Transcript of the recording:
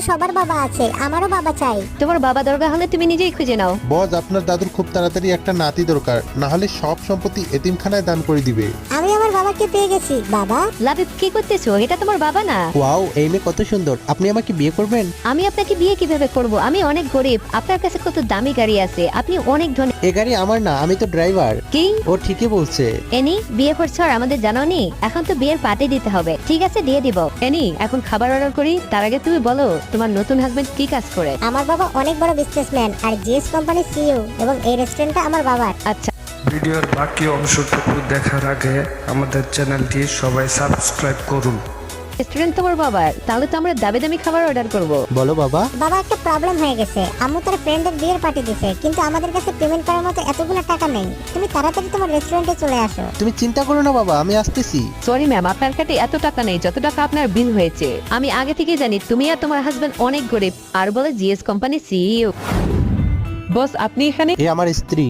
সবার বাবা আছে, আমারও বাবা চাই। তোমার বাবা দরকার হলে তুমি নিজেই খুঁজে নাও। বস, আপনার দাদুর খুব তাড়াতাড়ি একটা নাতি দরকার, না হলে সব সম্পত্তি এতিমখানায় দান করে দিবে। আমি আমার বাবাকে পেয়ে গেছি। বাবা, লাবিব কি করতেছো? এটা তোমার বাবা না। ওয়াও, এই মেয়ে কত সুন্দর। আপনি আমাকে বিয়ে করবেন? আমি আপনাকে বিয়ে কিভাবে করব? আমি অনেক গরিব, আপনার কাছে কত দামি গাড়ি আছে, আপনি অনেক ধনী। এ গাড়ি আমার না, আমি তো ড্রাইভার। কি? ও ঠিকই বলছে। এনি বিয়ে করছো আর আমাদের জানাওনি? এখন তো বিয়ের পার্টি দিতে হবে। ঠিক আছে, দিয়ে দিব। এনি এখন খাবার অর্ডার করি, তার আগে তুমি বলো তোমার নতুন হাজবেন্ড কি কাজ করে? আমার বাবা অনেক বড় বিজনেসম্যান আর জিএস কোম্পানির সিইও, এবং এই রেস্টুরেন্টটা আমার বাবার। আচ্ছা, ভিডিওর বাকি অংশটুকু দেখার আগে আমাদের চ্যানেলটি সবাই সাবস্ক্রাইব করুন। রেস্টুরেন্ট তোমার বাবার, তাহলে তো আমরা দামি দামি খাবার অর্ডার করব। বলো বাবা। বাবা, একটা প্রবলেম হয়ে গেছে। আম্মু তার ফ্রেন্ডের বিয়ের পার্টি দিছে, কিন্তু আমাদের কাছে পেমেন্ট করার মতো এতগুলো টাকা নেই। তুমি তাড়াতাড়ি তোমার রেস্টুরেন্টে চলে আসো। তুমি চিন্তা করো না বাবা, আমি আসতেছি। সরি ম্যাম, আপনার কাছে এত টাকা নেই যত টাকা আপনার বিল হয়েছে। আমি আগে থেকে জানি তুমি আর তোমার হাজবেন্ড অনেক গরিব, আর বলে জিএস কোম্পানি সিইও। বস, আপনি এখানে? এ আমার স্ত্রী।